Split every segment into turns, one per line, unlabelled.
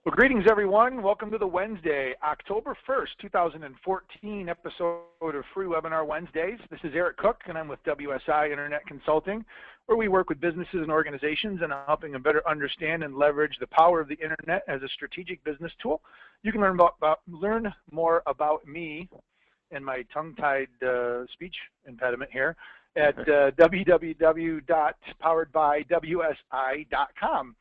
Well, greetings, everyone. Welcome to the Wednesday, October 1st, 2014 episode of Free Webinar Wednesdays. This is Eric Cook, and I'm with WSI Internet Consulting, where we work with businesses and organizations and helping them better understand and leverage the power of the Internet as a strategic business tool. You can learn more about me and my tongue-tied speech impediment here at www.poweredbywsi.com.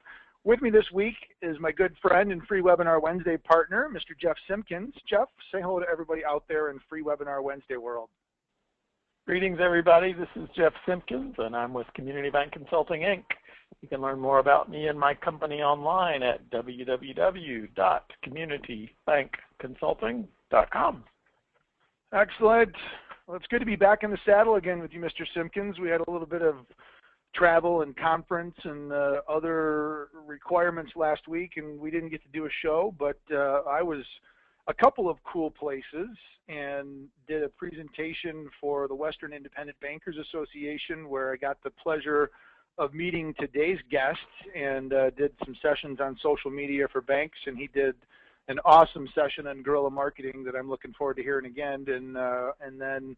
With me this week is my good friend and Free Webinar Wednesday partner, Mr. Jeff Simpkins. Jeff, say hello to everybody out there in Free Webinar Wednesday world.
Greetings, everybody. This is Jeff Simpkins, and I'm with Community Bank Consulting, Inc. You can learn more about me and my company online at www.communitybankconsulting.com.
Excellent. Well, it's good to be back in the saddle again with you, Mr. Simpkins. We had a little bit of travel and conference and other requirements last week, and we didn't get to do a show, but I was a couple of cool places and did a presentation for the Western Independent Bankers Association, where I got the pleasure of meeting today's guest and did some sessions on social media for banks, and he did an awesome session on guerrilla marketing that I'm looking forward to hearing again, and then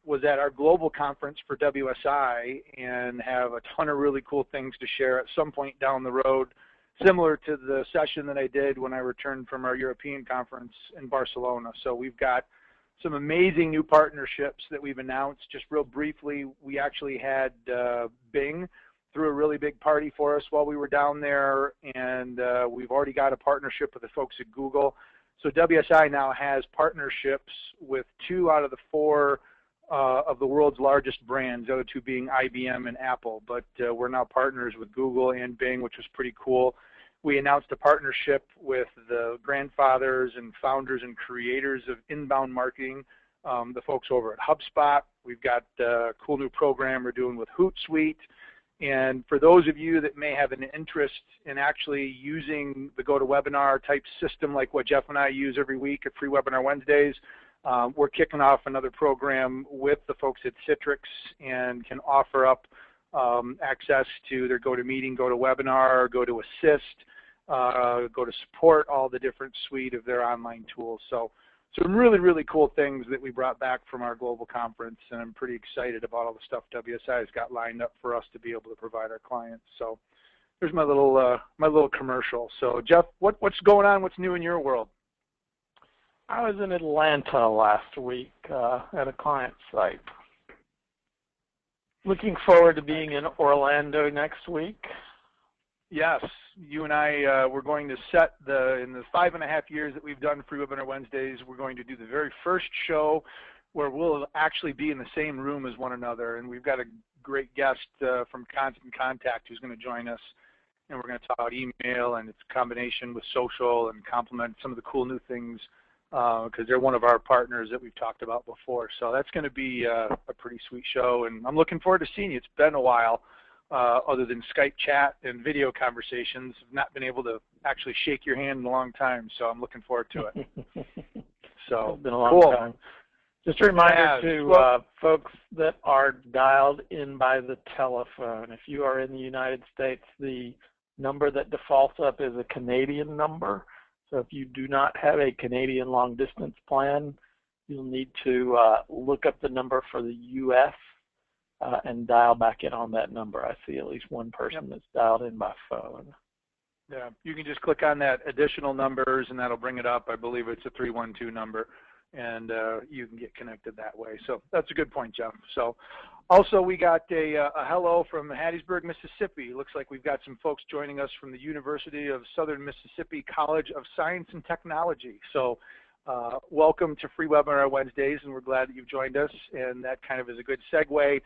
was at our global conference for WSI and have a ton of really cool things to share at some point down the road, similar to the session that I did when I returned from our European conference in Barcelona. So we've got some amazing new partnerships that we've announced. Just real briefly, we actually had Bing threw a really big party for us while we were down there, and we've already got a partnership with the folks at Google. So WSI now has partnerships with 2 out of the 4 of the world's largest brands, the other 2 being IBM and Apple. But we're now partners with Google and Bing, which was pretty cool. We announced a partnership with the grandfathers and founders and creators of inbound marketing, the folks over at HubSpot. We've got a cool new program we're doing with Hootsuite. And for those of you that may have an interest in actually using the GoToWebinar type system like what Jeff and I use every week at Free Webinar Wednesdays, we're kicking off another program with the folks at Citrix and can offer up access to their GoToMeeting, GoToWebinar, GoToAssist, GoToSupport, all the different suite of their online tools. So some really, really cool things that we brought back from our global conference, and I'm pretty excited about all the stuff WSI has got lined up for us to be able to provide our clients. So there's my little commercial. So Jeff, what's going on? What's new in your world?
I was in Atlanta last week at a client site. Looking forward to being in Orlando next week.
Yes, you and I, we're going to set in the 5.5 years that we've done Free Webinar Wednesdays, we're going to do the very first show where we'll actually be in the same room as one another. And we've got a great guest from Constant Contact who's going to join us. And we're going to talk about email and its combination with social and complement some of the cool new things because they're one of our partners that we've talked about before. So that's going to be a pretty sweet show. And I'm looking forward to seeing you. It's been a while. Other than Skype chat and video conversations, I've not been able to actually shake your hand in a long time, so I'm looking forward to it. So
it's been a long time. Just a reminder to folks that are dialed in by the telephone. If you are in the United States, the number that defaults up is a Canadian number. So if you do not have a Canadian long-distance plan, you'll need to look up the number for the U.S. And dial back in on that number. I see at least one person that's dialed in by phone.
Yeah, you can just click on that additional numbers and that'll bring it up. I believe it's a 312 number, and you can get connected that way. So that's a good point, Jeff. So also we got a hello from Hattiesburg, Mississippi. Looks like we've got some folks joining us from the University of Southern Mississippi College of Science and Technology. So welcome to Free Webinar Wednesdays, and we're glad that you've joined us. And that kind of is a good segue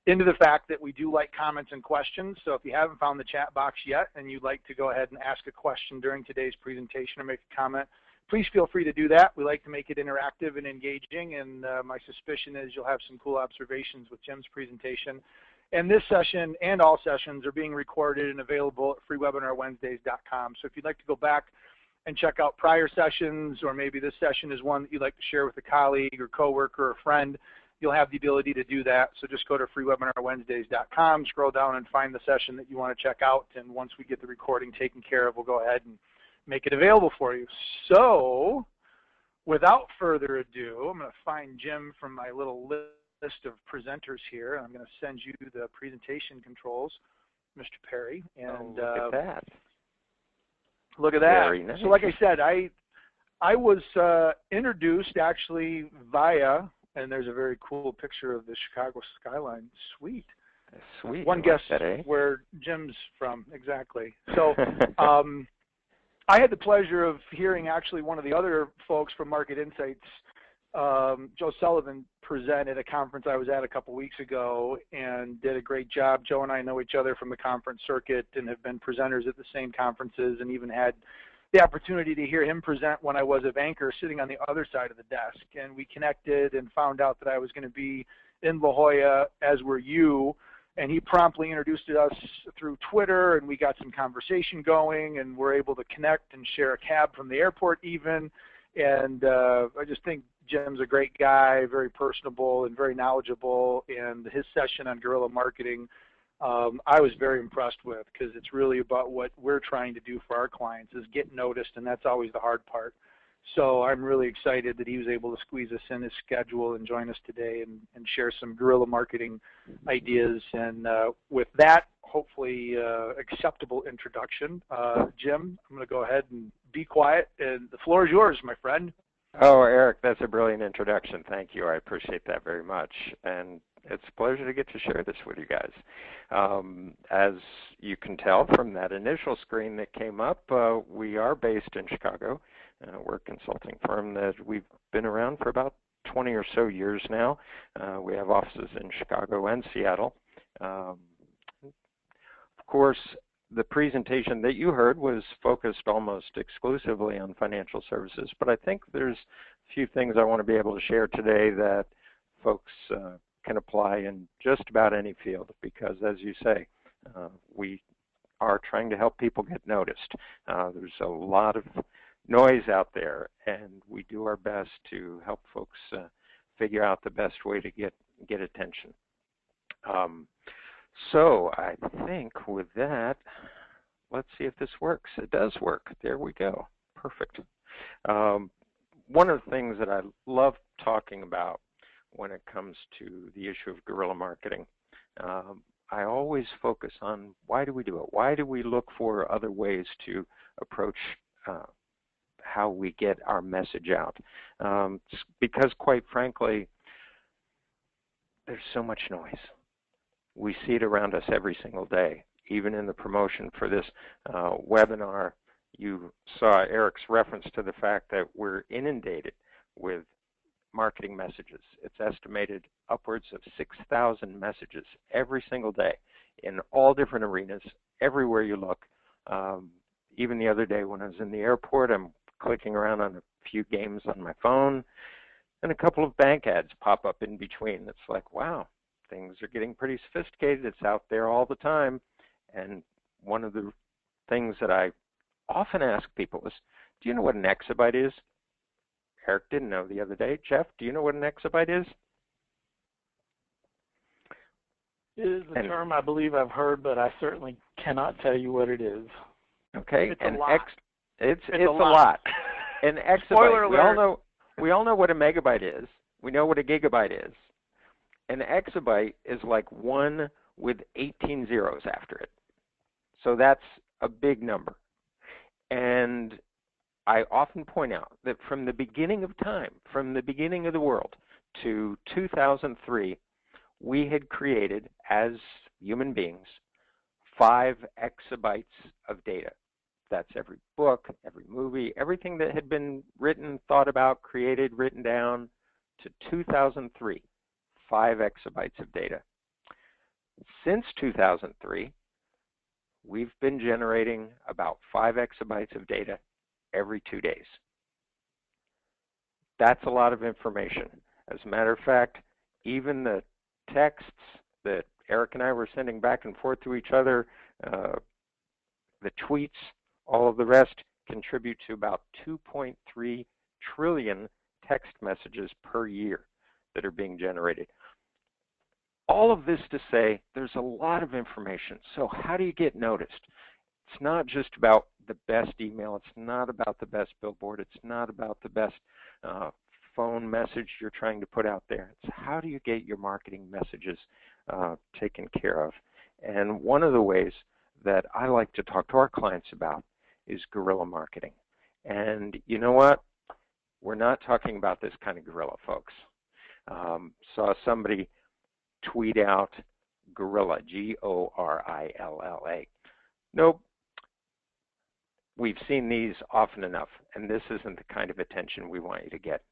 into the fact that we do like comments and questions. So if you haven't found the chat box yet and you'd like to go ahead and ask a question during today's presentation or make a comment, please feel free to do that. We like to make it interactive and engaging, and my suspicion is you'll have some cool observations with Jim's presentation. And this session and all sessions are being recorded and available at freewebinarwednesdays.com. So if you'd like to go back and check out prior sessions, or maybe this session is one that you'd like to share with a colleague or coworker or friend, you'll have the ability to do that. So just go to freewebinarwednesdays.com, scroll down and find the session that you want to check out. And once we get the recording taken care of, we'll go ahead and make it available for you. So without further ado, I'm going to find Jim from my little list of presenters here. I'm going to send you the presentation controls, Mr. Perry. And
look at that.
Look at that.
Very nice.
So like I said, I was introduced actually via, and there's a very cool picture of the Chicago skyline. Sweet.
Sweet.
One guess
that, eh?
where Jim's from, exactly. So I had the pleasure of hearing actually one of the other folks from Market Insights, Joe Sullivan, present at a conference I was at a couple weeks ago and did a great job. Joe and I know each other from the conference circuit and have been presenters at the same conferences, and even had the opportunity to hear him present when I was a banker sitting on the other side of the desk. And we connected and found out that I was going to be in La Jolla, as were you. And he promptly introduced us through Twitter, and we got some conversation going, and we're able to connect and share a cab from the airport even. And I just think Jim's a great guy, very personable and very knowledgeable. And his session on guerrilla marketing, I was very impressed with, because it's really about what we're trying to do for our clients is get noticed, and that's always the hard part. So I'm really excited that he was able to squeeze us in his schedule and join us today and share some guerrilla marketing ideas. And with that, hopefully acceptable introduction, Jim, I'm going to go ahead and be quiet, and the floor is yours, my friend.
Oh, Eric, that's a brilliant introduction. Thank you. I appreciate that very much. And it's a pleasure to get to share this with you guys. As you can tell from that initial screen that came up, we are based in Chicago. We're a consulting firm that we've been around for about 20 or so years now. We have offices in Chicago and Seattle. Of course, the presentation that you heard was focused almost exclusively on financial services, but I think there's a few things I want to be able to share today that folks can apply in just about any field, because as you say, we are trying to help people get noticed. There's a lot of noise out there, and we do our best to help folks figure out the best way to get attention. So I think with that, let's see if this works. It does work. There we go. Perfect. One of the things that I love talking about when it comes to the issue of guerrilla marketing, I always focus on why do we do it? Why do we look for other ways to approach how we get our message out? Because quite frankly, there's so much noise. We see it around us every single day. Even in the promotion for this webinar, you saw Eric's reference to the fact that we're inundated with marketing messages. It's estimated upwards of 6,000 messages every single day in all different arenas, everywhere you look. Even the other day when I was in the airport, I'm clicking around on a few games on my phone, and a couple of bank ads pop up in between. It's like, wow, things are getting pretty sophisticated. It's out there all the time. And one of the things that I often ask people is, do you know what an exabyte is? Eric didn't know the other day. Jeff, do you know what an exabyte is?
It is a term I believe I've heard, but I certainly cannot tell you what it is.
Okay.
It's a lot.
It's a lot. An exabyte.
Spoiler alert.
We all know what a megabyte is. We know what a gigabyte is. An exabyte is like 1 with 18 zeros after it. So that's a big number. And I often point out that from the beginning of time, from the beginning of the world to 2003, we had created, as human beings, 5 exabytes of data. That's every book, every movie, everything that had been written, thought about, created, written down, to 2003, 5 exabytes of data. Since 2003, we've been generating about 5 exabytes of data every 2 days. That's a lot of information. As a matter of fact, even the texts that Eric and I were sending back and forth to each other, the tweets, all of the rest contribute to about 2.3 trillion text messages per year that are being generated. All of this to say there's a lot of information. So how do you get noticed? It's not just about the best email. It's not about the best billboard. It's not about the best phone message you're trying to put out there. It's how do you get your marketing messages taken care of. And one of the ways that I like to talk to our clients about is guerrilla marketing. And you know what? We're not talking about this kind of guerrilla, folks. Saw somebody tweet out guerrilla, Gorilla. Nope. We've seen these often enough, and this isn't the kind of attention we want you to get.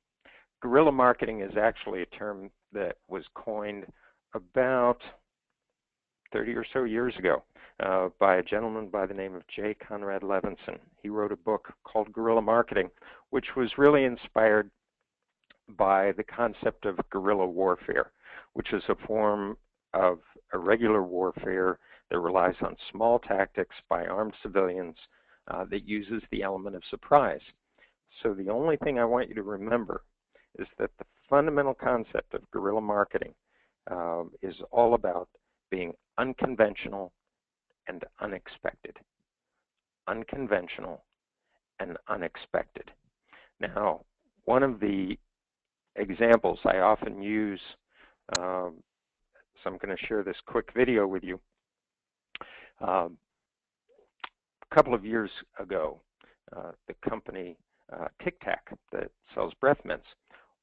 Guerrilla marketing is actually a term that was coined about 30 or so years ago by a gentleman by the name of J. Conrad Levinson. He wrote a book called Guerrilla Marketing, which was really inspired by the concept of guerrilla warfare, which is a form of irregular warfare that relies on small tactics by armed civilians that uses the element of surprise. So the only thing I want you to remember is that the fundamental concept of guerrilla marketing is all about being unconventional and unexpected. Unconventional and unexpected. Now, one of the examples I often use, so I'm going to share this quick video with you. A couple of years ago, the company Tic Tac that sells breath mints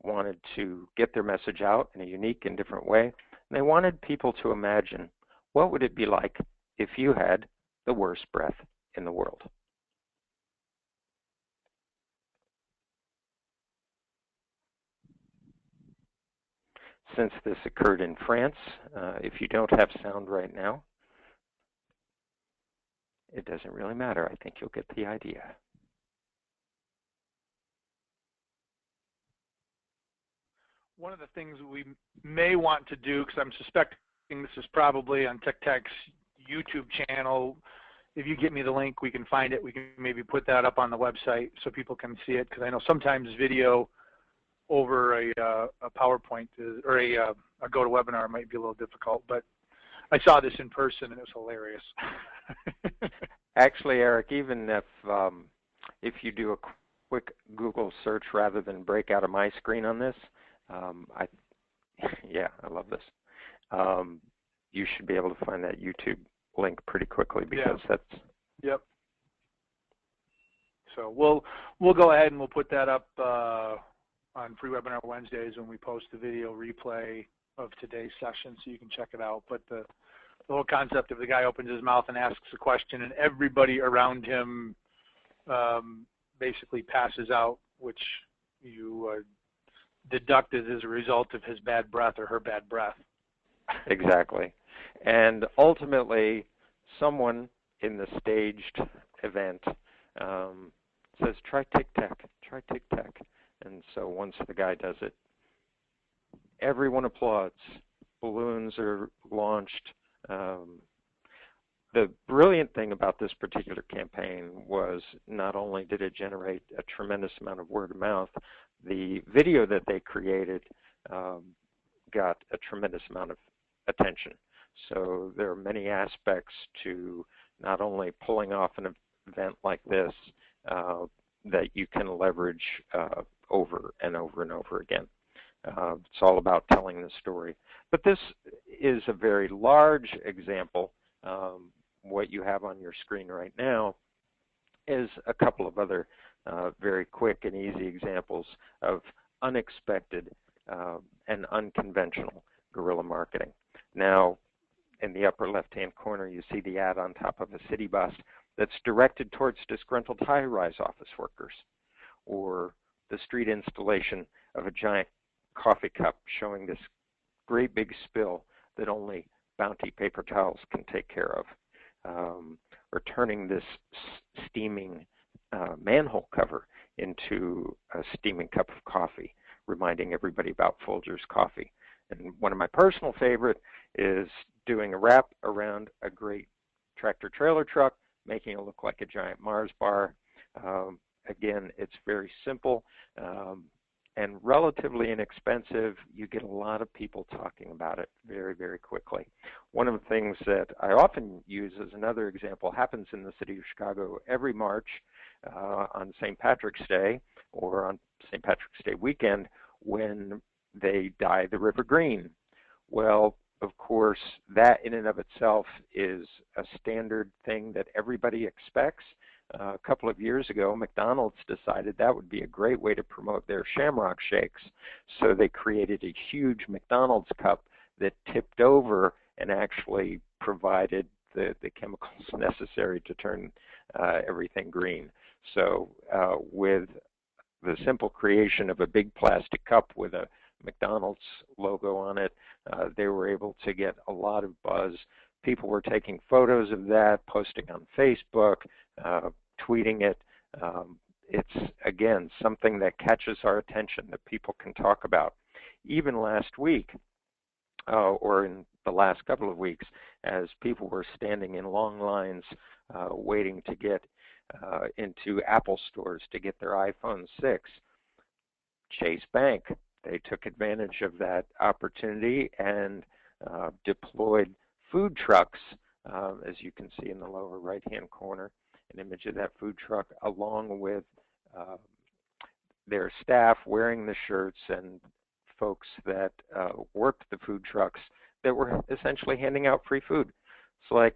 wanted to get their message out in a unique and different way. And they wanted people to imagine what would it be like if you had the worst breath in the world. Since this occurred in France, if you don't have sound right now, it doesn't really matter. I think you'll get the idea.
One of the things we may want to do, because I'm suspecting this is probably on Tic Tac's YouTube channel. If you get me the link, we can find it. We can maybe put that up on the website so people can see it, because I know sometimes video over a PowerPoint or a GoToWebinar might be a little difficult, but I saw this in person and it was hilarious.
Actually, Eric, even if you do a quick Google search rather than break out of my screen on this, yeah, I love this. You should be able to find that YouTube link pretty quickly because that's.
Yep. So we'll go ahead and we'll put that up on Free Webinar Wednesdays when we post the video replay of today's session, so you can check it out. But the whole concept of the guy opens his mouth and asks a question, and everybody around him basically passes out, which you deducted as a result of his bad breath or her bad breath.
Exactly. And ultimately, someone in the staged event says, try Tic Tac, try Tic Tac. And so once the guy does it, everyone applauds. Balloons are launched. The brilliant thing about this particular campaign was not only did it generate a tremendous amount of word of mouth, the video that they created got a tremendous amount of attention. So there are many aspects to not only pulling off an event like this that you can leverage over and over and over again. It's all about telling the story. But this is a very large example. What you have on your screen right now is a couple of other very quick and easy examples of unexpected and unconventional guerrilla marketing. Now, in the upper left-hand corner, you see the ad on top of a city bus that's directed towards disgruntled high-rise office workers, or the street installation of a giant coffee cup showing this great big spill that only Bounty paper towels can take care of, or turning this steaming manhole cover into a steaming cup of coffee, reminding everybody about Folgers coffee. And one of my personal favorite is doing a wrap around a great tractor trailer truck, making it look like a giant Mars bar. Again, it's very simple. and relatively inexpensive. You get a lot of people talking about it very, very quickly. One of the things that I often use as another example happens in the city of Chicago every March on St. Patrick's Day or on St. Patrick's Day weekend when they dye the river green. Well, of course, that in and of itself is a standard thing that everybody expects. A couple of years ago, McDonald's decided that would be a great way to promote their Shamrock Shakes. So they created a huge McDonald's cup that tipped over and actually provided the chemicals necessary to turn everything green. So with the simple creation of a big plastic cup with a McDonald's logo on it, they were able to get a lot of buzz. People were taking photos of that, posting on Facebook, tweeting it. It's, again, something that catches our attention that people can talk about. Even last week, or in the last couple of weeks, as people were standing in long lines waiting to get into Apple stores to get their iPhone 6, Chase Bank, they took advantage of that opportunity and deployed food trucks, as you can see in the lower right-hand corner, an image of that food truck, along with their staff wearing the shirts and folks that worked the food trucks that were essentially handing out free food. So, like,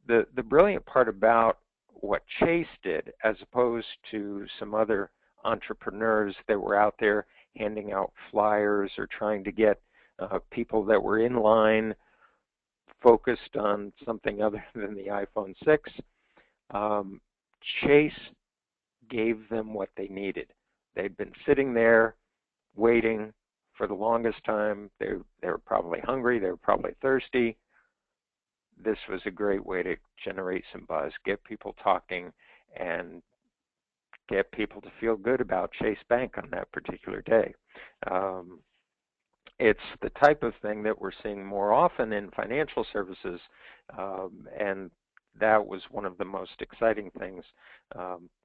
the brilliant part about what Chase did, as opposed to some other entrepreneurs that were out there handing out flyers or trying to get people that were in line focused on something other than the iPhone 6, Chase gave them what they needed. They'd been sitting there waiting for the longest time. They were probably hungry. They were probably thirsty. This was a great way to generate some buzz, get people talking, and get people to feel good about Chase Bank on that particular day. It's the type of thing that we're seeing more often in financial services, and that was one of the most exciting things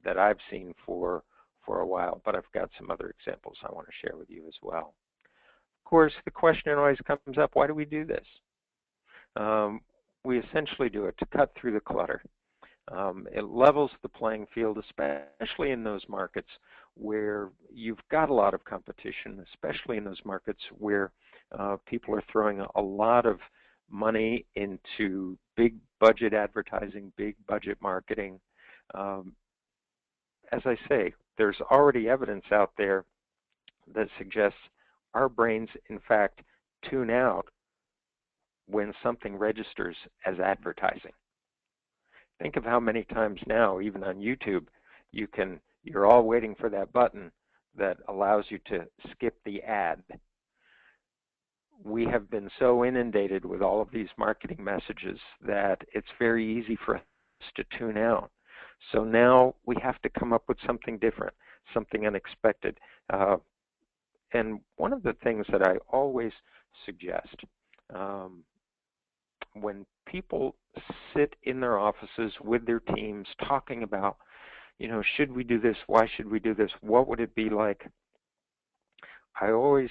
that I've seen for a while, but I've got some other examples I want to share with you as well. Of course, the question always comes up, why do we do this? We essentially do it to cut through the clutter. It levels the playing field, especially in those markets where you've got a lot of competition, especially in those markets where people are throwing a lot of money into big budget advertising, big budget marketing. As I say, there's already evidence out there that suggests our brains, in fact, tune out when something registers as advertising. Think of how many times now, even on YouTube, you're all waiting for that button that allows you to skip the ad. We have been so inundated with all of these marketing messages that it's very easy for us to tune out. So now we have to come up with something different, something unexpected. And one of the things that I always suggest when people sit in their offices with their teams talking about, should we do this? Why should we do this? What would it be like? I always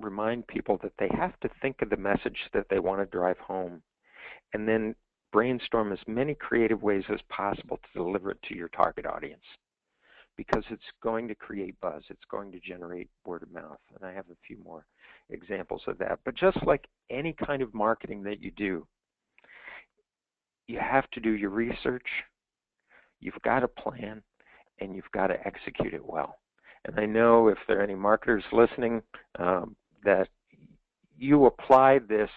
remind people that they have to think of the message that they want to drive home and then brainstorm as many creative ways as possible to deliver it to your target audience, because it's going to create buzz. It's going to generate word of mouth. And I have a few more examples of that. But just like any kind of marketing that you do, you have to do your research, you've got a plan, and you've got to execute it well. And I know if there are any marketers listening that you apply this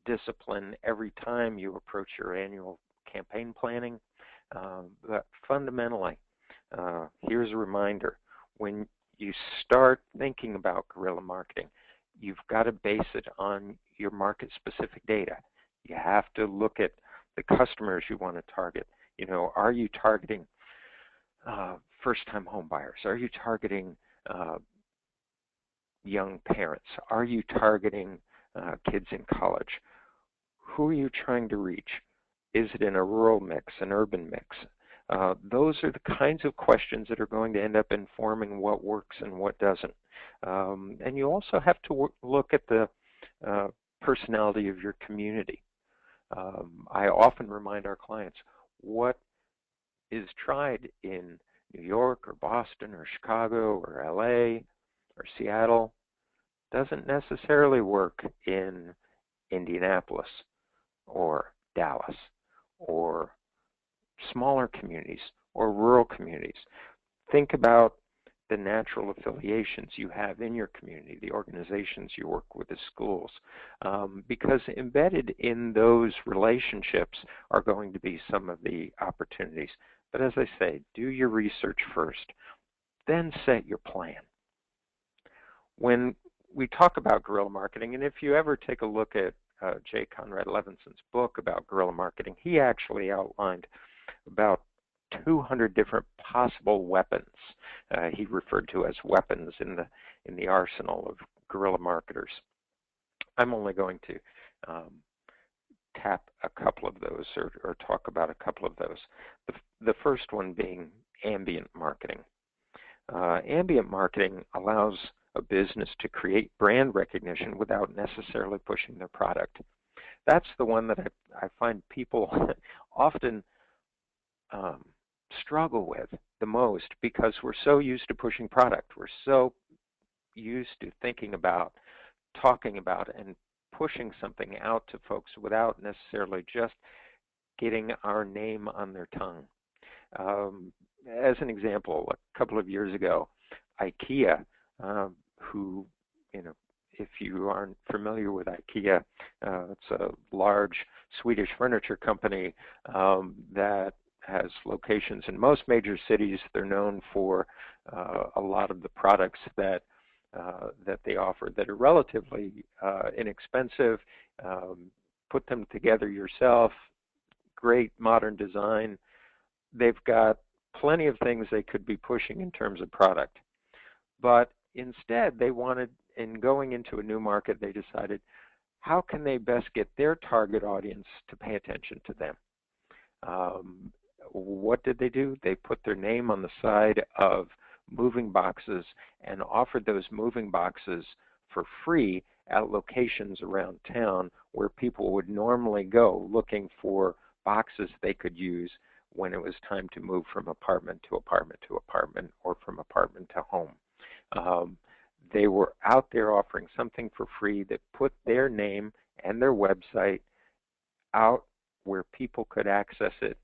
discipline every time you approach your annual campaign planning. But fundamentally, here's a reminder. When you start thinking about guerrilla marketing, you've got to base it on your market-specific data. You have to look at the customers you want to target. Are you targeting first-time home buyers? Are you targeting young parents? Are you targeting kids in college? Who are you trying to reach? Is it in a rural mix, an urban mix? Those are the kinds of questions that are going to end up informing what works and what doesn't. And you also have to look at the personality of your community. I often remind our clients, what is tried in New York or Boston or Chicago or LA or Seattle doesn't necessarily work in Indianapolis or Dallas or smaller communities or rural communities. Think about the natural affiliations you have in your community, the organizations you work with, the schools, because embedded in those relationships are going to be some of the opportunities. But as I say, do your research first, then set your plan. When we talk about guerrilla marketing, and if you ever take a look at J. Conrad Levinson's book about guerrilla marketing, he actually outlined about 200 different possible weapons he referred to as weapons in the arsenal of guerrilla marketers. I'm only going to tap a couple of those or talk about a couple of those. The first one being ambient marketing. Ambient marketing allows a business to create brand recognition without necessarily pushing their product. That's the one that I find people often struggle with the most, because we're so used to pushing product. We're so used to thinking about, talking about, and pushing something out to folks without necessarily just getting our name on their tongue. As an example, a couple of years ago, IKEA, who, if you aren't familiar with IKEA, it's a large Swedish furniture company that has locations in most major cities. They're known for a lot of the products that they offer that are relatively inexpensive. Put them together yourself, great modern design. They've got plenty of things they could be pushing in terms of product. But instead, they wanted, in going into a new market, they decided, how can they best get their target audience to pay attention to them? What did they do? They put their name on the side of moving boxes and offered those moving boxes for free at locations around town where people would normally go looking for boxes they could use when it was time to move from apartment to apartment to apartment, or from apartment to home. They were out there offering something for free that put their name and their website out where people could access it.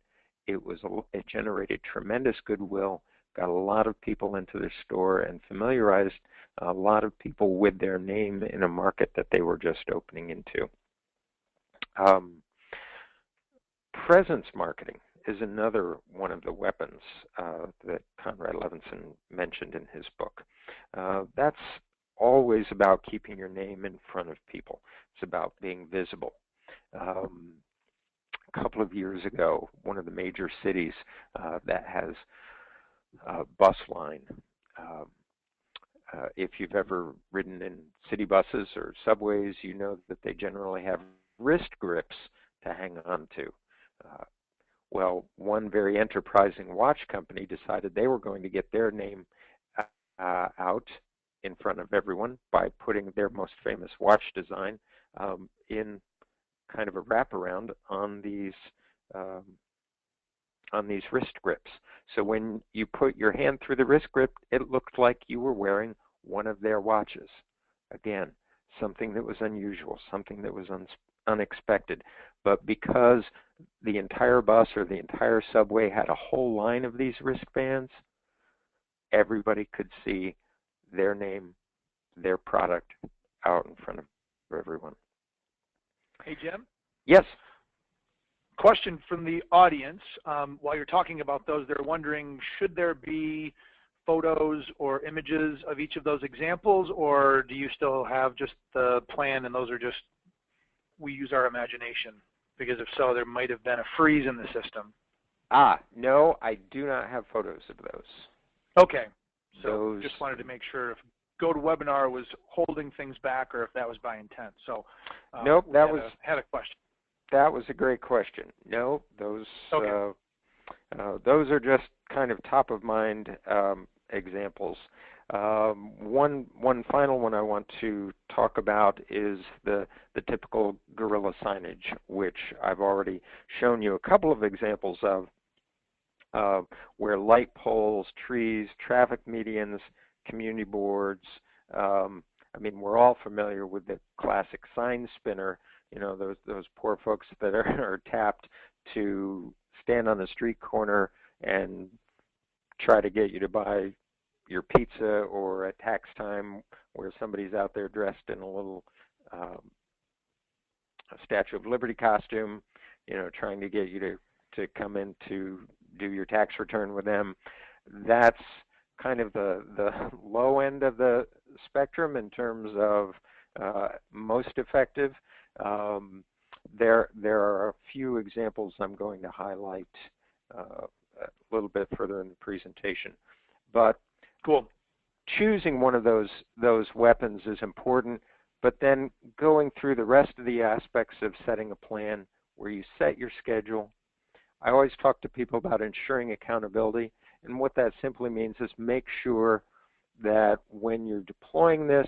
It generated tremendous goodwill, got a lot of people into their store, and familiarized a lot of people with their name in a market that they were just opening into. Presence marketing is another one of the weapons that Conrad Levinson mentioned in his book. That's always about keeping your name in front of people. It's about being visible. A couple of years ago, one of the major cities that has a bus line, if you've ever ridden in city buses or subways, you know that they generally have wrist grips to hang on to. Well, one very enterprising watch company decided they were going to get their name out in front of everyone by putting their most famous watch design in kind of a wraparound on these wrist grips. So when you put your hand through the wrist grip, it looked like you were wearing one of their watches. Again, something that was unusual, something that was unexpected. But because the entire bus or the entire subway had a whole line of these wristbands, everybody could see their name, their product out in front of everyone.
Hey, Jim?
Yes.
Question from the audience. While you're talking about those, they're wondering, should there be photos or images of each of those examples, or do you still have just the plan and those are just, we use our imagination? Because if so, there might have been a freeze in the system.
No, I do not have photos of those.
Okay. So just wanted to make sure if GoToWebinar was holding things back or if that was by intent. So
nope,
had a question.
That was a great question. No, those
okay.
Those are just kind of top of mind examples. One final one I want to talk about is the typical guerrilla signage, which I've already shown you a couple of examples of, where light poles, trees, traffic medians, community boards. I mean, we're all familiar with the classic sign spinner. You know, those poor folks that are tapped to stand on the street corner and try to get you to buy your pizza, or at tax time where somebody's out there dressed in a little Statue of Liberty costume, you know, trying to get you to come in to do your tax return with them. That's kind of the low end of the spectrum in terms of most effective. There are a few examples I'm going to highlight a little bit further in the presentation. But
cool.
Choosing one of those weapons is important, but then going through the rest of the aspects of setting a plan where you set your schedule. I always talk to people about ensuring accountability, and what that simply means is make sure that when you're deploying this,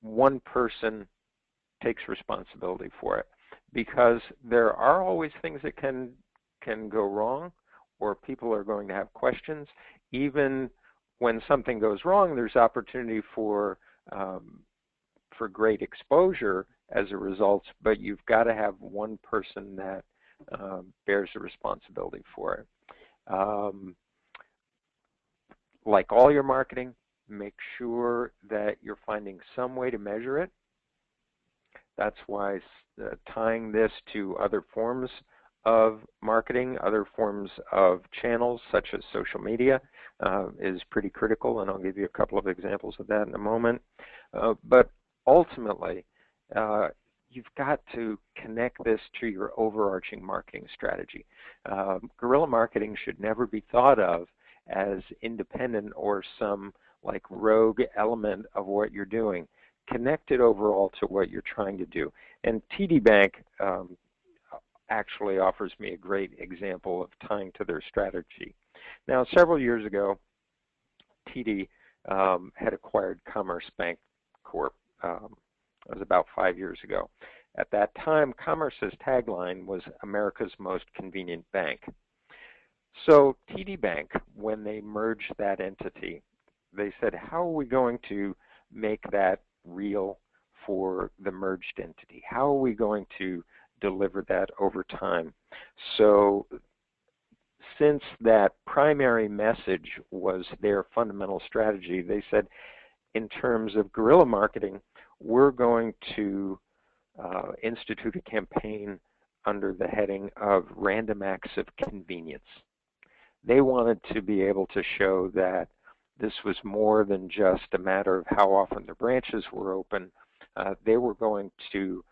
one person takes responsibility for it, because there are always things that can go wrong, or people are going to have questions. Even when something goes wrong, there's opportunity for great exposure as a result, but you've got to have one person that bears the responsibility for it. Like all your marketing, make sure that you're finding some way to measure it. That's why tying this to other forms of marketing, other forms of channels such as social media is pretty critical, and I'll give you a couple of examples of that in a moment. But ultimately, you've got to connect this to your overarching marketing strategy. Guerrilla marketing should never be thought of as independent or some like rogue element of what you're doing. Connect it overall to what you're trying to do. And TD Bank actually offers me a great example of tying to their strategy. Now, several years ago, TD had acquired Commerce Bank Corp. It was about 5 years ago. At that time, Commerce's tagline was America's most convenient bank. So TD Bank, when they merged that entity, they said, how are we going to make that real for the merged entity? How are we going to deliver that over time? So since that primary message was their fundamental strategy, they said, in terms of guerrilla marketing, we're going to institute a campaign under the heading of Random Acts of Convenience. They wanted to be able to show that this was more than just a matter of how often the branches were open. They were going to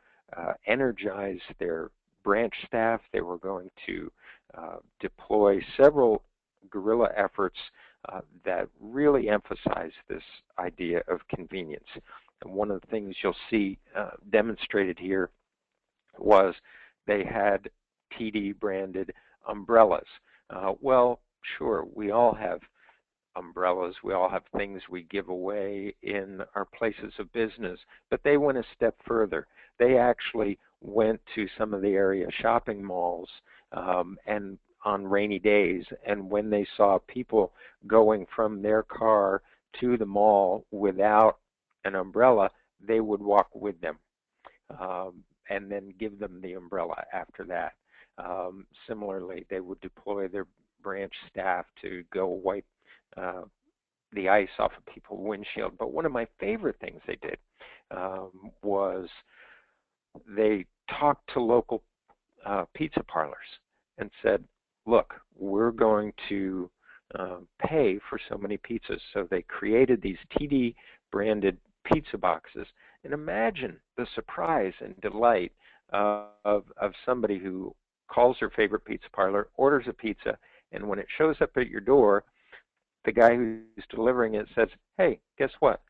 energize their branch staff. They were going to deploy several guerrilla efforts that really emphasize this idea of convenience. And one of the things you'll see demonstrated here was they had TD branded umbrellas. Well, sure, we all have umbrellas. We all have things we give away in our places of business, but they went a step further. They actually went to some of the area shopping malls and on rainy days, and when they saw people going from their car to the mall without an umbrella, they would walk with them and then give them the umbrella after that. Similarly, they would deploy their branch staff to go wipe the ice off of people's windshield. But one of my favorite things they did was they talked to local pizza parlors and said, look, we're going to pay for so many pizzas. So they created these TD branded pizza boxes. And imagine the surprise and delight of somebody who calls their favorite pizza parlor, orders a pizza, and when it shows up at your door, the guy who's delivering it says, hey, guess what?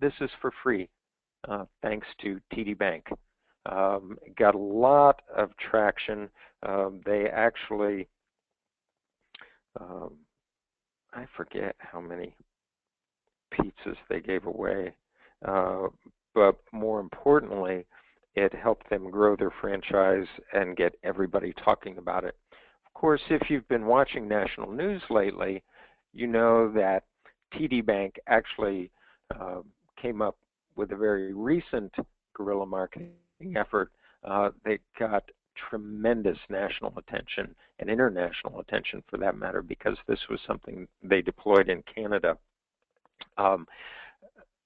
This is for free, thanks to TD Bank. Got a lot of traction. They actually I forget how many pizzas they gave away, but more importantly, it helped them grow their franchise and get everybody talking about it. Of course, if you've been watching national news lately, you know that TD Bank actually came up with a very recent guerrilla marketing effort. They got tremendous national attention and international attention for that matter because this was something they deployed in Canada.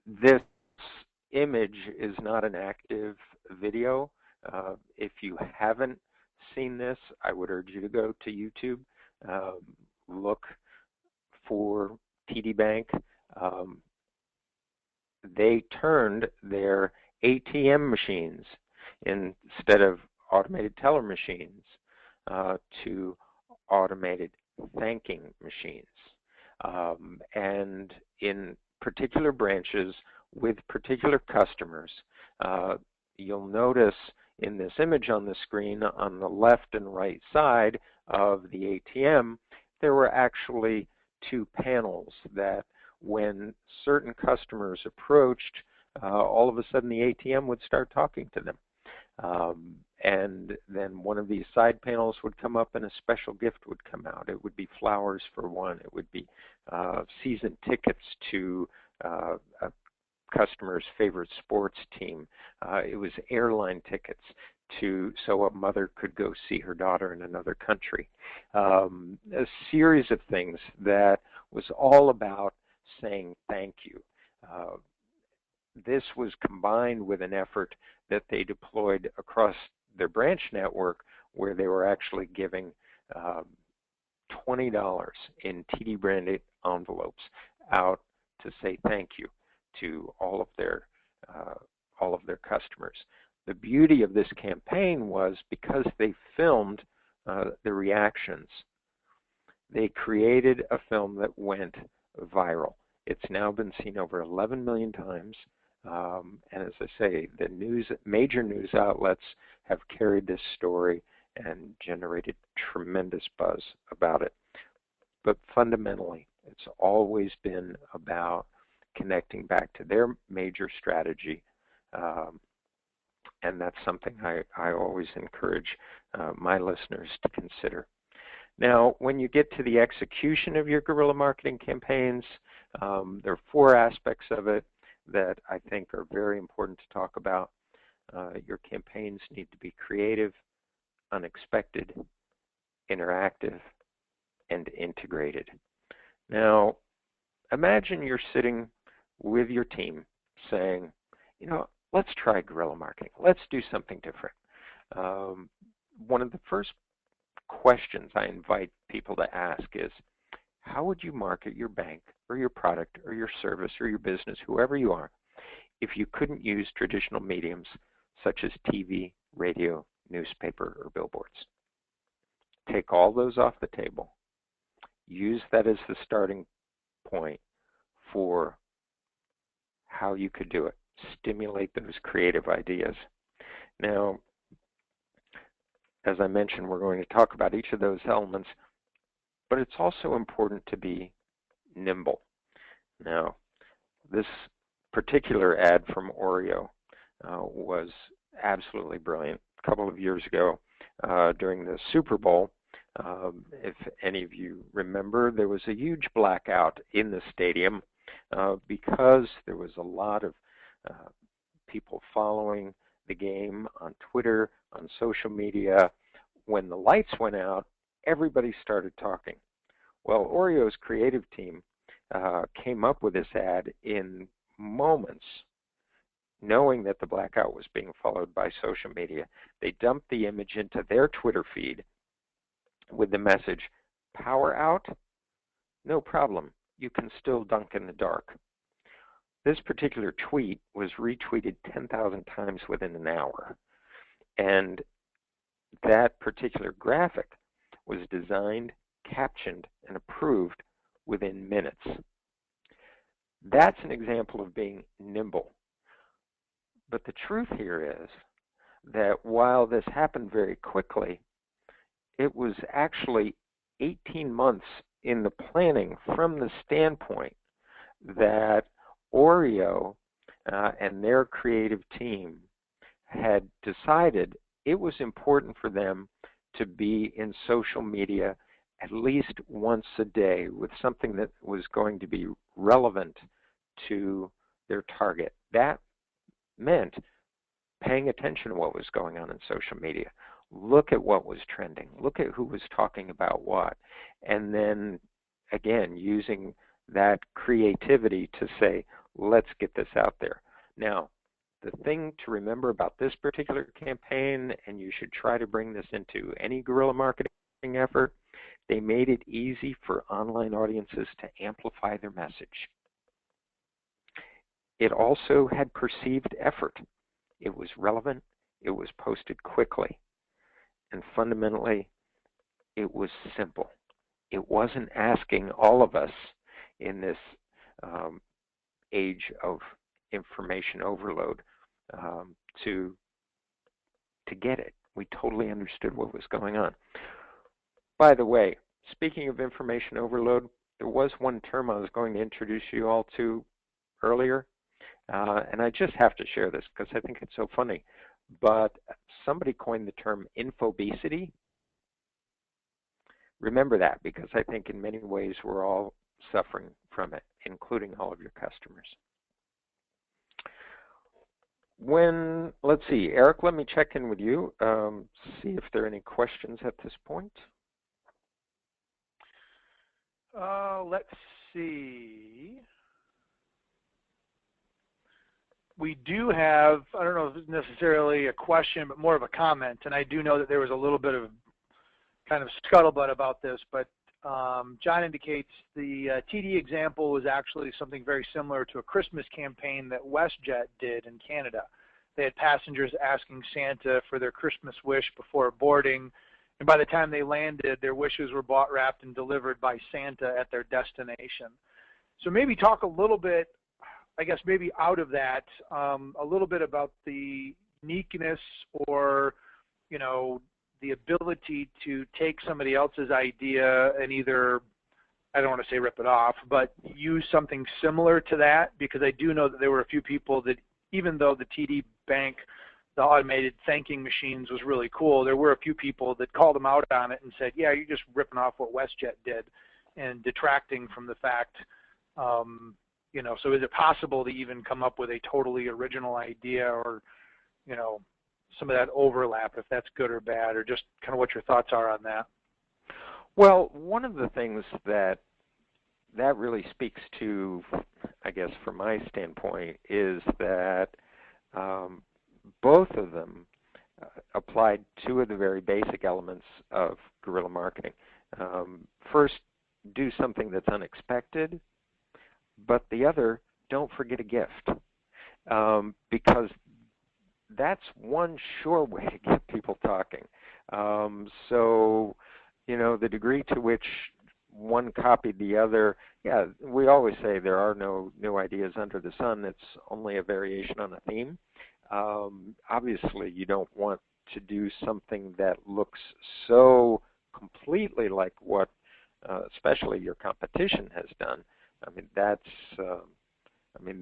This image is not an active video. If you haven't seen this, I would urge you to go to YouTube, look for TD Bank. They turned their ATM machines instead of automated teller machines to automated thanking machines. And in particular branches with particular customers, you'll notice in this image on the screen on the left and right side of the ATM, there were actually two panels that when certain customers approached, all of a sudden the ATM would start talking to them. And then one of these side panels would come up and a special gift would come out. It would be flowers for one. It would be season tickets to a customer's favorite sports team. It was airline tickets so a mother could go see her daughter in another country. A series of things that was all about saying thank you. This was combined with an effort that they deployed across their branch network where they were actually giving $20 in TD branded envelopes out to say thank you to all of their customers. The beauty of this campaign was because they filmed the reactions, they created a film that went viral. It's now been seen over 11 million times. And as I say, the major news outlets have carried this story and generated tremendous buzz about it. But fundamentally, it's always been about connecting back to their major strategy. And that's something I always encourage my listeners to consider. Now, when you get to the execution of your guerrilla marketing campaigns, there are four aspects of it that I think are very important to talk about. Your campaigns need to be creative, unexpected, interactive, and integrated. Now, imagine you're sitting with your team saying, let's try guerrilla marketing. Let's do something different. One of the first questions I invite people to ask is, how would you market your bank or your product or your service or your business, whoever you are, if you couldn't use traditional mediums such as TV, radio, newspaper, or billboards? Take all those off the table. Use that as the starting point for how you could do it. Stimulate those creative ideas. Now, as I mentioned, we're going to talk about each of those elements, but it's also important to be nimble. Now, this particular ad from Oreo was absolutely brilliant. A couple of years ago during the Super Bowl, if any of you remember, there was a huge blackout in the stadium because there was a lot of people following the game on Twitter, on social media. When the lights went out, everybody started talking. Well, Oreo's creative team came up with this ad in moments, knowing that the blackout was being followed by social media. They dumped the image into their Twitter feed with the message, power out? No problem. You can still dunk in the dark. This particular tweet was retweeted 10,000 times within an hour. And that particular graphic was designed, captioned, and approved within minutes. That's an example of being nimble. But the truth here is that while this happened very quickly, it was actually 18 months in the planning from the standpoint that Oreo and their creative team had decided it was important for them to be in social media at least once a day with something that was going to be relevant to their target. That meant paying attention to what was going on in social media. Look at what was trending. Look at who was talking about what. And then, again, using that creativity to say, let's get this out there. Now, the thing to remember about this particular campaign, and you should try to bring this into any guerrilla marketing effort, they made it easy for online audiences to amplify their message. It also had perceived effort. It was relevant. It was posted quickly. And fundamentally, it was simple. It wasn't asking all of us in this age of information overload to get it. We totally understood what was going on. By the way, speaking of information overload, there was one term I was going to introduce you all to earlier, and I just have to share this because I think it's so funny. But somebody coined the term infobesity. Remember that, because I think in many ways we're all suffering from it, including all of your customers. Let's see, Eric, let me check in with you, see if there are any questions at this point.
Let's see. We do have, I don't know if it's necessarily a question, but more of a comment, and I do know that there was a little bit of kind of scuttlebutt about this, but John indicates the TD example was actually something very similar to a Christmas campaign that WestJet did in Canada. They had passengers asking Santa for their Christmas wish before boarding, and by the time they landed, their wishes were bought, wrapped, and delivered by Santa at their destination. So maybe talk a little bit, I guess maybe out of that, a little bit about the uniqueness or, you know, the ability to take somebody else's idea and either, I don't want to say rip it off, but use something similar to that, because I do know that there were a few people that, even though the TD Bank, the automated thanking machines was really cool, there were a few people that called them out on it and said, yeah, you're just ripping off what WestJet did and detracting from the fact, you know, so is it possible to even come up with a totally original idea, or, you know, some of that overlap, if that's good or bad, or just kind of what your thoughts are on that?
Well, one of the things that really speaks to, I guess, from my standpoint, is that both of them applied two of the very basic elements of guerrilla marketing. First, do something that's unexpected, but the other, don't forget a gift, because that's one sure way to get people talking. So, you know, the degree to which one copied the other, yeah, we always say there are no new ideas under the sun. It's only a variation on a theme. Obviously, you don't want to do something that looks so completely like what, especially your competition has done. I mean,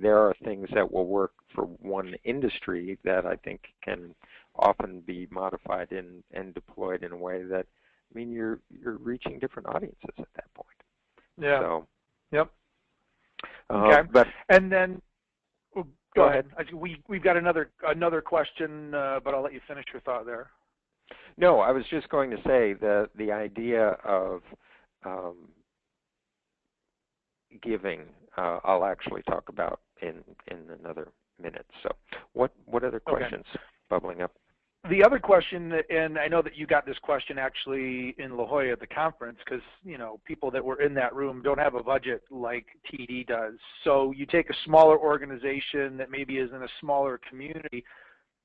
there are things that will work for one industry that I think can often be modified and deployed in a way that, I mean, you're reaching different audiences at that point.
Yeah.
So,
yep. Okay.
But
and then, go ahead. We've got another question, but I'll let you finish your thought there.
No, I was just going to say that the idea of giving, I'll actually talk about in another minute. So, what other questions bubbling up?
The other question, and I know that you got this question actually in La Jolla at the conference, because, you know, people that were in that room don't have a budget like TD does. So you take a smaller organization that maybe is in a smaller community.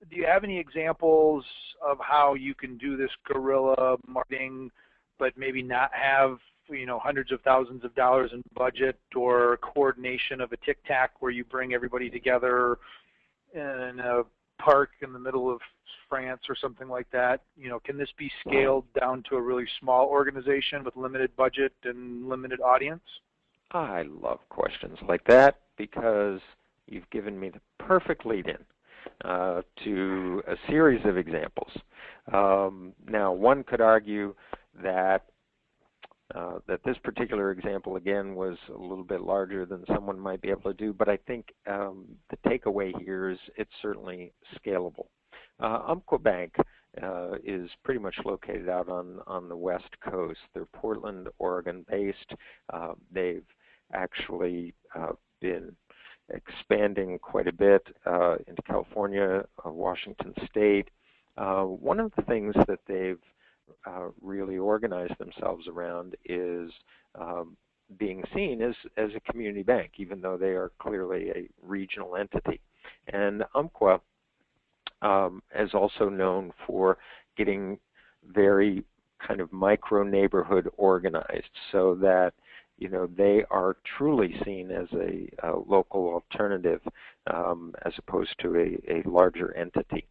Do you have any examples of how you can do this guerrilla marketing, but maybe not have, you know, hundreds of thousands of dollars in budget, or coordination of a tic-tac where you bring everybody together in a park in the middle of France or something like that? You know, can this be scaled down to a really small organization with limited budget and limited audience?
I love questions like that because you've given me the perfect lead-in to a series of examples. Now, one could argue that this particular example, again, was a little bit larger than someone might be able to do, but I think the takeaway here is it's certainly scalable. Umpqua Bank is pretty much located out on the West Coast. They're Portland, Oregon based. They've actually been expanding quite a bit into California, Washington State. One of the things that they've really organized themselves around is being seen as a community bank, even though they are clearly a regional entity. And Umpqua is also known for getting very kind of micro neighborhood organized, so that they are truly seen as a local alternative as opposed to a larger entity.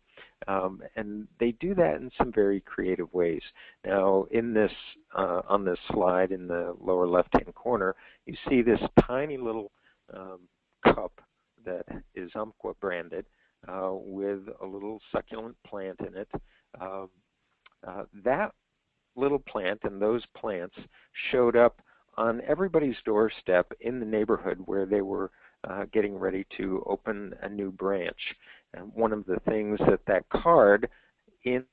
And they do that in some very creative ways. Now, in this on this slide in the lower left-hand corner, you see this tiny little cup that is Umpqua branded with a little succulent plant in it. That little plant and those plants showed up on everybody's doorstep in the neighborhood where they were getting ready to open a new branch. And one of the things that card in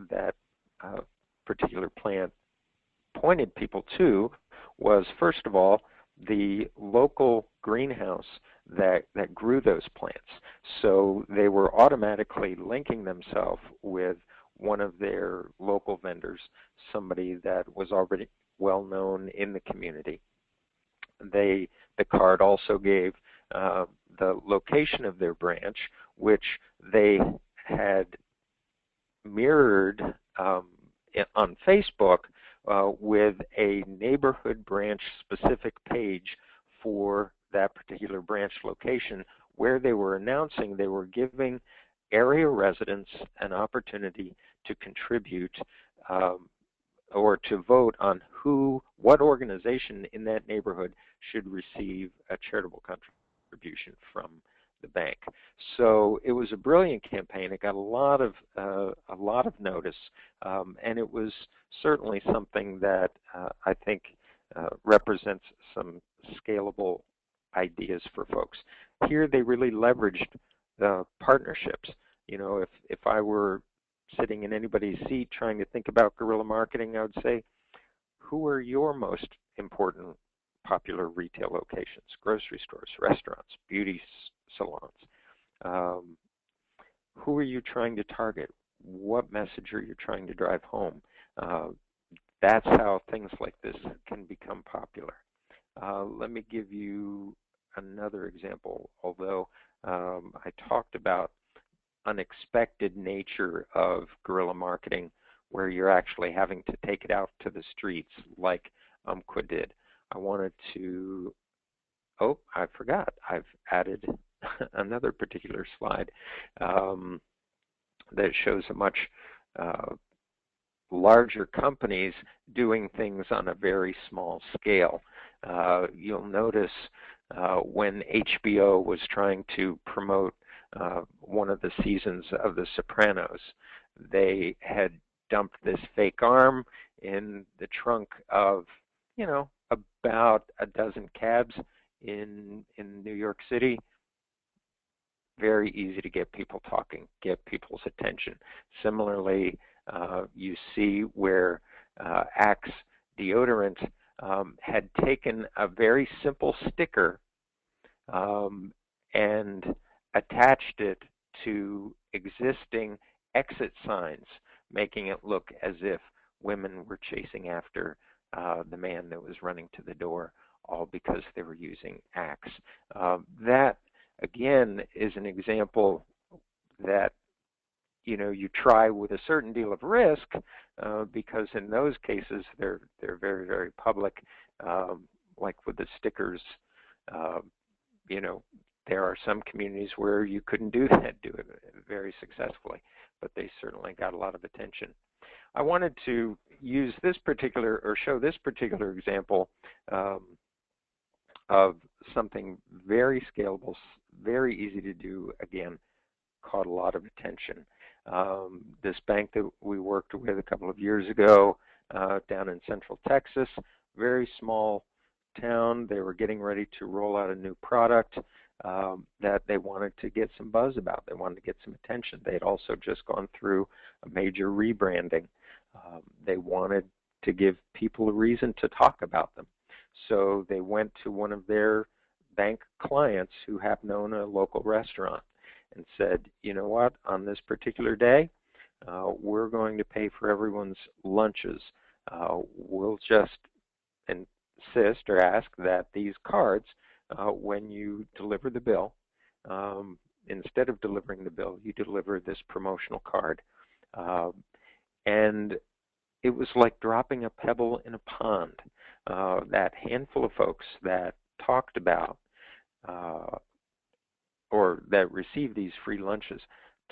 that particular plant pointed people to was, first of all, the local greenhouse that grew those plants. So they were automatically linking themselves with one of their local vendors, somebody that was already well known in the community. The card also gave the location of their branch, which they had mirrored on Facebook with a neighborhood branch specific page for that particular branch location, where they were announcing they were giving area residents an opportunity to contribute or to vote on what organization in that neighborhood should receive a charitable contribution from the bank. So it was a brilliant campaign. It got a lot of notice, and it was certainly something that I think represents some scalable ideas for folks. Here they really leveraged the partnerships. If I were sitting in anybody's seat trying to think about guerrilla marketing, I would say, who are your most important popular retail locations? Grocery stores, restaurants, beauty salons. Who are you trying to target? What message are you trying to drive home? That's how things like this can become popular. Let me give you another example, although I talked about unexpected nature of guerrilla marketing, where you're actually having to take it out to the streets like Umpqua did. I wanted to, I forgot. I've added another particular slide that shows a much larger companies doing things on a very small scale. You'll notice when HBO was trying to promote one of the seasons of The Sopranos, they had dumped this fake arm in the trunk of, about a dozen cabs in New York City. Very easy to get people talking, get people's attention. Similarly, you see where Axe deodorant had taken a very simple sticker and attached it to existing exit signs, making it look as if women were chasing after the man that was running to the door, all because they were using Axe. That, again, is an example that you try with a certain deal of risk, because in those cases they're very, very public, like with the stickers. There are some communities where you couldn't do that, do it very successfully, but they certainly got a lot of attention. I wanted to use this particular, or show this particular example of something very scalable, very easy to do, again, caught a lot of attention. This bank that we worked with a couple of years ago down in Central Texas, very small town. They were getting ready to roll out a new product that they wanted to get some buzz about. They wanted to get some attention. They had also just gone through a major rebranding. They wanted to give people a reason to talk about them. So they went to one of their bank clients who happened to own a local restaurant and said, you know what, on this particular day, we're going to pay for everyone's lunches. We'll just insist or ask that these cards, when you deliver the bill, instead of delivering the bill, you deliver this promotional card. And it was like dropping a pebble in a pond. That handful of folks that talked about or that received these free lunches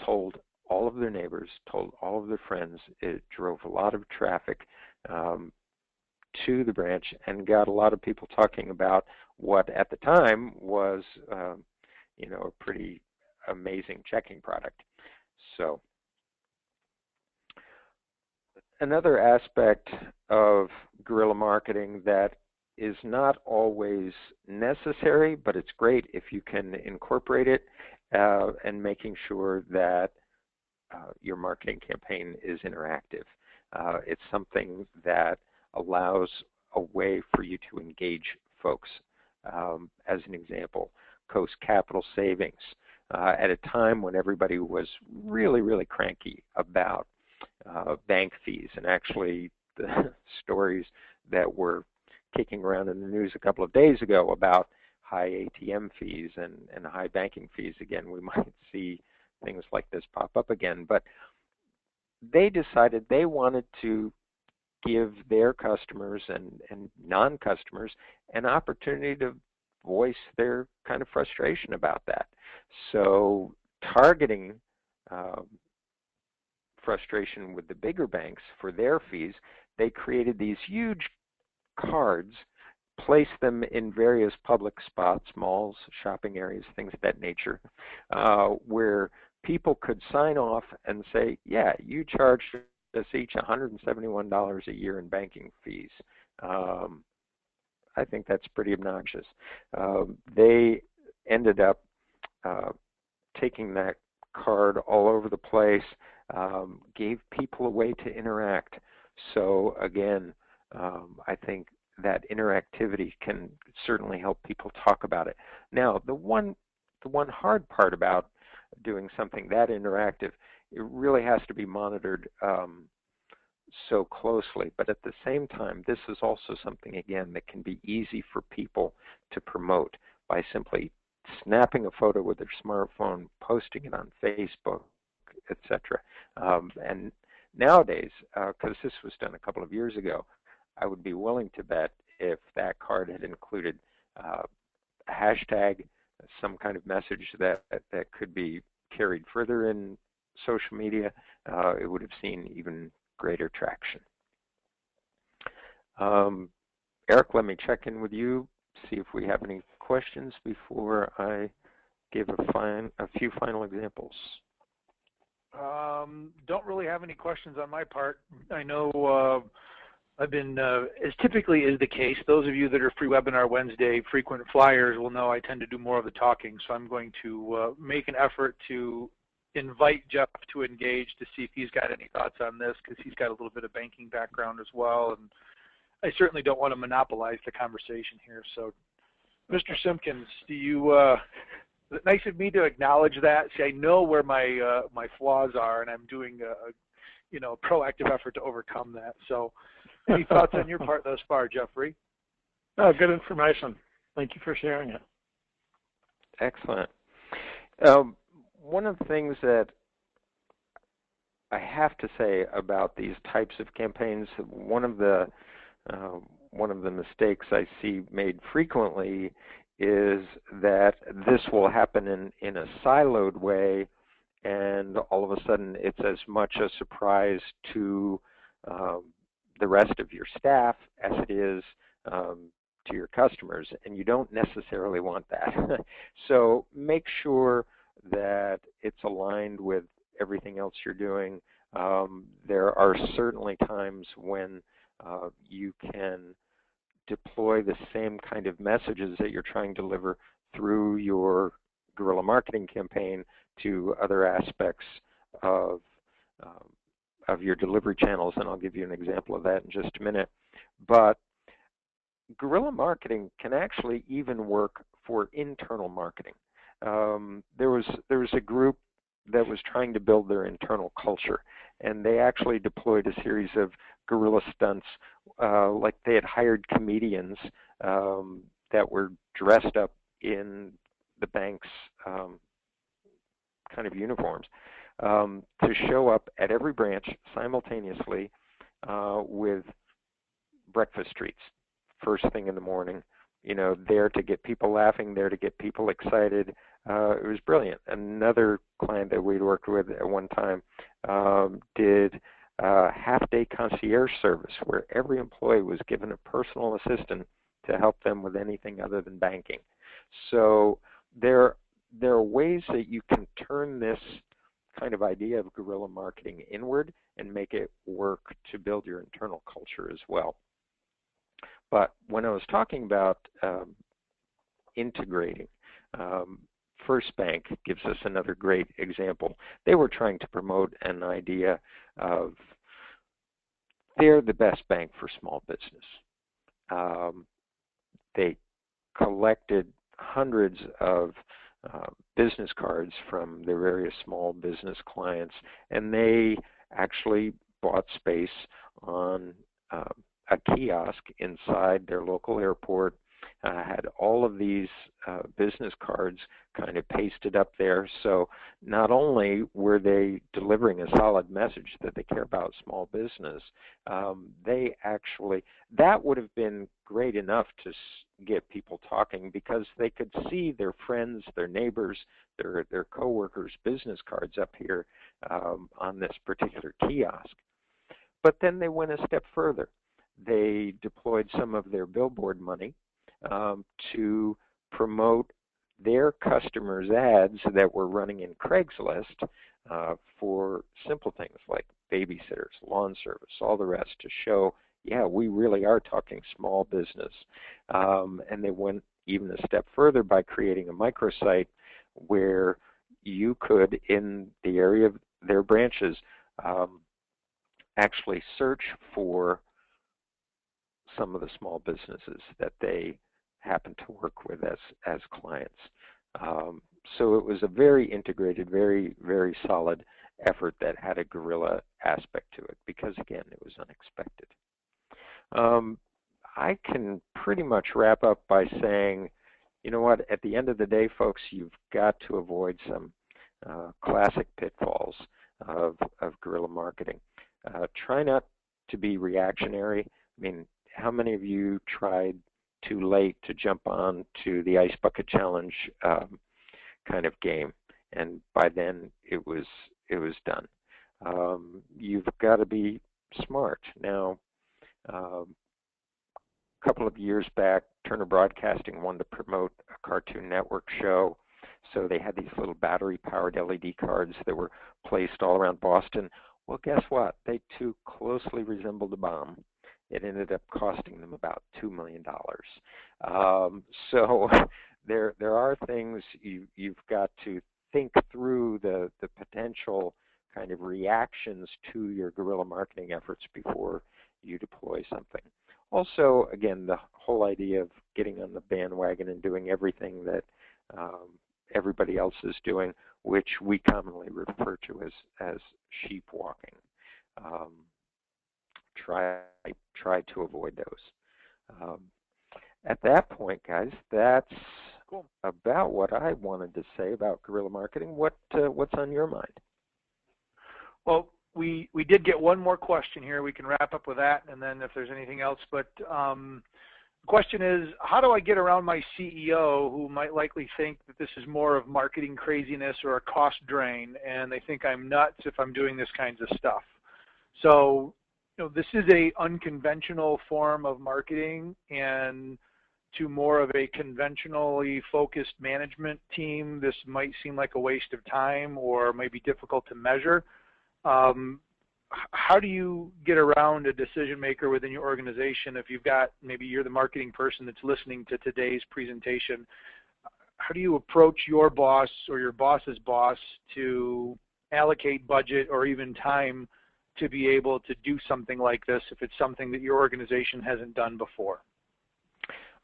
told all of their neighbors, told all of their friends. It drove a lot of traffic to the branch and got a lot of people talking about what at the time was a pretty amazing checking product. So another aspect of guerrilla marketing that is not always necessary, but it's great if you can incorporate it, and making sure that your marketing campaign is interactive. It's something that allows a way for you to engage folks. As an example, Coast Capital Savings, at a time when everybody was really, really cranky about bank fees, and actually the stories that were kicking around in the news a couple of days ago about high ATM fees and high banking fees. Again, we might see things like this pop up again, but they decided they wanted to give their customers and non-customers an opportunity to voice their kind of frustration about that. So targeting frustration with the bigger banks for their fees, they created these huge cards, placed them in various public spots, malls, shopping areas, things of that nature, where people could sign off and say, yeah, you charged us each $171 a year in banking fees. I think that's pretty obnoxious. They ended up taking that card all over the place, gave people a way to interact. So again, I think that interactivity can certainly help people talk about it. Now, the one hard part about doing something that interactive, it really has to be monitored so closely. But at the same time, this is also something, again, that can be easy for people to promote by simply snapping a photo with their smartphone, posting it on Facebook, etc. And nowadays, because this was done a couple of years ago, I would be willing to bet if that card had included a hashtag, some kind of message that could be carried further in social media, it would have seen even greater traction. Eric, let me check in with you, see if we have any questions before I give a few final examples.
Don't really have any questions on my part. I know I've been, as typically is the case, those of you that are free webinar Wednesday frequent flyers will know I tend to do more of the talking, so I'm going to make an effort to invite Jeff to engage to see if he's got any thoughts on this, because he's got a little bit of banking background as well, and I certainly don't want to monopolize the conversation here. So, Mr. Simpkins, do you, is it nice of me to acknowledge that? See, I know where my my flaws are, and I'm doing a proactive effort to overcome that. So, any thoughts on your part thus far, Jeffrey?
Oh, good information. Thank you for sharing it.
Excellent. One of the things that I have to say about these types of campaigns, one of the mistakes I see made frequently is that this will happen in a siloed way, and all of a sudden it's as much a surprise to the rest of your staff as it is to your customers, and you don't necessarily want that. So make sure that it's aligned with everything else you're doing. There are certainly times when you can deploy the same kind of messages that you're trying to deliver through your guerrilla marketing campaign to other aspects of your delivery channels, and I'll give you an example of that in just a minute. But guerrilla marketing can actually even work for internal marketing. There was a group that was trying to build their internal culture, and they actually deployed a series of guerrilla stunts, like they had hired comedians that were dressed up in the bank's kind of uniforms to show up at every branch simultaneously with breakfast treats first thing in the morning, there to get people laughing, there to get people excited. It was brilliant. Another client that we'd worked with at one time did a half-day concierge service where every employee was given a personal assistant to help them with anything other than banking. So there are ways that you can turn this kind of idea of guerrilla marketing inward and make it work to build your internal culture as well. But when I was talking about integrating, First Bank gives us another great example. They were trying to promote an idea of they're the best bank for small business. They collected hundreds of business cards from their various small business clients, and they actually bought space on a kiosk inside their local airport, had all of these business cards kind of pasted up there. So not only were they delivering a solid message that they care about small business, they actually, that would have been great enough to get people talking because they could see their friends, their neighbors, their coworkers' business cards up here on this particular kiosk. But then they went a step further. They deployed some of their billboard money to promote their customers' ads that were running in Craigslist for simple things like babysitters, lawn service, all the rest, to show, yeah, we really are talking small business. And they went even a step further by creating a microsite where you could, in the area of their branches, actually search for some of the small businesses that they happen to work with as clients. So it was a very integrated, very, very solid effort that had a guerrilla aspect to it because, again, it was unexpected. I can pretty much wrap up by saying, you know what, at the end of the day, folks, you've got to avoid some classic pitfalls of guerrilla marketing. Try not to be reactionary. I mean, how many of you tried too late to jump on to the Ice Bucket Challenge kind of game? And by then, it was done. You've got to be smart. Now, a couple of years back, Turner Broadcasting wanted to promote a Cartoon Network show, so they had these little battery-powered LED cards that were placed all around Boston. Well, guess what? They too closely resembled a bomb. It ended up costing them about $2 million. So there are things you've got to think through the potential kind of reactions to your guerrilla marketing efforts before you deploy something. Also, again, the whole idea of getting on the bandwagon and doing everything that everybody else is doing, which we commonly refer to as sheep walking. Try to avoid those. At that point, guys, that's cool. About what I wanted to say about guerrilla marketing. What's on your mind?
Well, we did get one more question here. We can wrap up with that, and then if there's anything else. But question is, how do I get around my CEO who might likely think that this is more of marketing craziness or a cost drain, and they think I'm nuts if I'm doing this kinds of stuff? So, this is a unconventional form of marketing, and to more of a conventionally focused management team, this might seem like a waste of time or maybe difficult to measure. How do you get around a decision maker within your organization if maybe you're the marketing person that's listening to today's presentation? How do you approach your boss or your boss's boss to allocate budget or even time to be able to do something like this if it's something that your organization hasn't done before?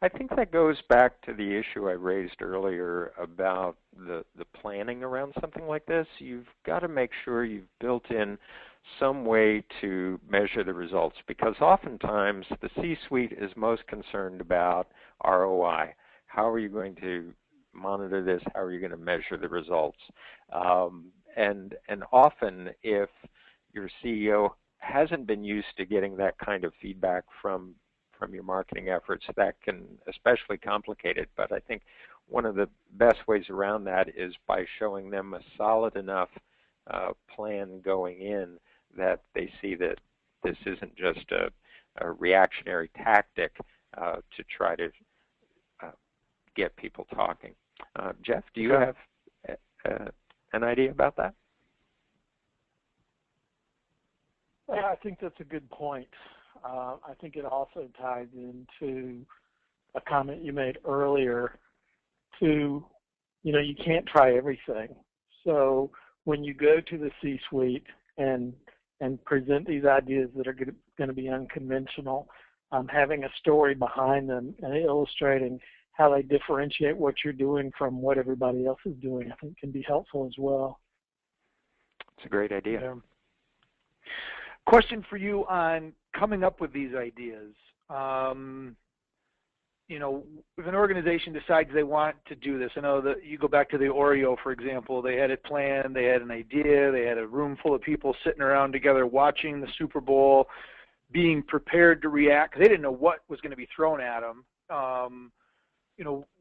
I think that goes back to the issue I raised earlier about the planning around something like this. You've got to make sure you've built in some way to measure the results, because oftentimes the C-suite is most concerned about ROI. How are you going to monitor this? How are you going to measure the results? And often if your CEO hasn't been used to getting that kind of feedback from your marketing efforts, that can especially complicate it. But I think one of the best ways around that is by showing them a solid enough plan going in that they see that this isn't just a reactionary tactic to try to get people talking. Jeff, do you have an idea about that?
Yeah, I think that's a good point. I think it also ties into a comment you made earlier to, you can't try everything. So when you go to the C-suite and present these ideas that are going to be unconventional, having a story behind them and illustrating how they differentiate what you're doing from what everybody else is doing, I think can be helpful as well.
It's a great idea.
Yeah. Question for you on coming up with these ideas. If an organization decides they want to do this, I know that you go back to the Oreo, for example, they had it planned, they had an idea, they had a room full of people sitting around together watching the Super Bowl, being prepared to react. They didn't know what was going to be thrown at them.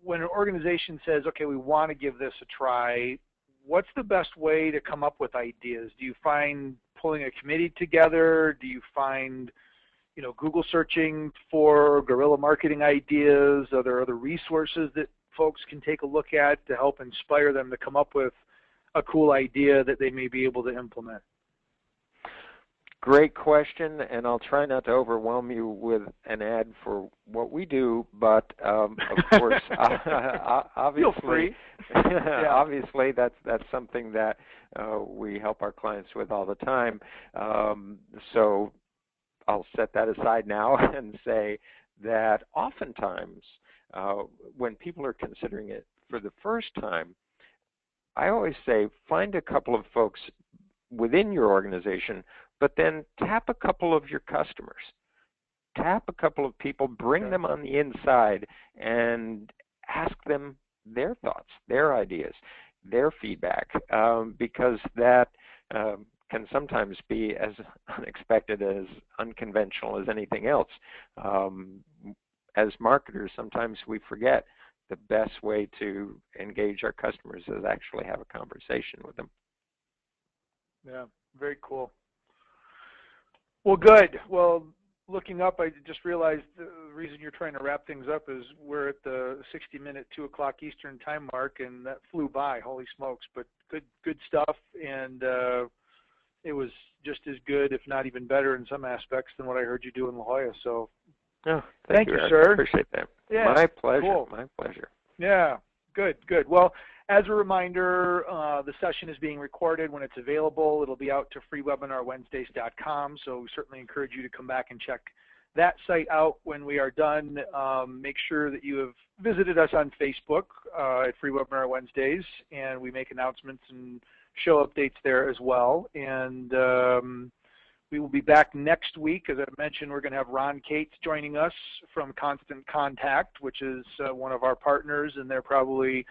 When an organization says, okay, we want to give this a try, what's the best way to come up with ideas? Do you find pulling a committee together? Do you find Google searching for guerrilla marketing ideas? Are there other resources that folks can take a look at to help inspire them to come up with a cool idea that they may be able to implement?
Great question, and I'll try not to overwhelm you with an ad for what we do, but of course, obviously,
feel free.
Yeah. Obviously, that's something that we help our clients with all the time. So I'll set that aside now and say that oftentimes when people are considering it for the first time, I always say find a couple of folks within your organization, but then tap a couple of your customers. Tap a couple of people, bring them on the inside, and ask them their thoughts, their ideas, their feedback, because that can sometimes be as unexpected, as unconventional as anything else. As marketers, sometimes we forget the best way to engage our customers is actually have a conversation with them.
Yeah, very cool. Well, good. Well, looking up, I just realized the reason you're trying to wrap things up is we're at the 60-minute, 2 o'clock Eastern time mark, and that flew by. Holy smokes! But good stuff, and it was just as good, if not even better, in some aspects than what I heard you do in La Jolla. So, thank you, sir.
I appreciate that.
Yeah,
my pleasure.
Cool.
My pleasure.
Yeah, good. Well, as a reminder, the session is being recorded. When it's available, it'll be out to freewebinarwednesdays.com, so we certainly encourage you to come back and check that site out when we are done. Make sure that you have visited us on Facebook at Free Webinar Wednesdays, and we make announcements and show updates there as well. And we will be back next week. As I mentioned, we're going to have Ron Cates joining us from Constant Contact, which is one of our partners, and they're probably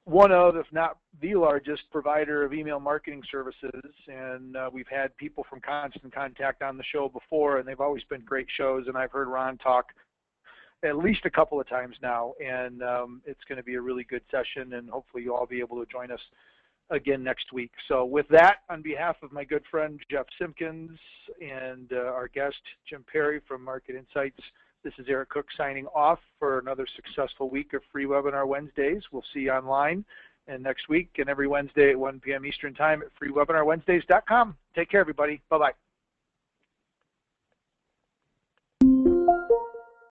one of, if not the largest provider of email marketing services. And we've had people from Constant Contact on the show before, and they've always been great shows. And I've heard Ron talk at least a couple of times now, and it's going to be a really good session, and hopefully you'll all be able to join us again next week. So with that, on behalf of my good friend Jeff Simpkins and our guest Jim Perry from Market Insights, this is Eric Cook signing off for another successful week of free webinar Wednesdays. We'll see you online and next week and every Wednesday at 1 p.m. Eastern Time at freewebinarwednesdays.com. Take care, everybody. Bye-bye.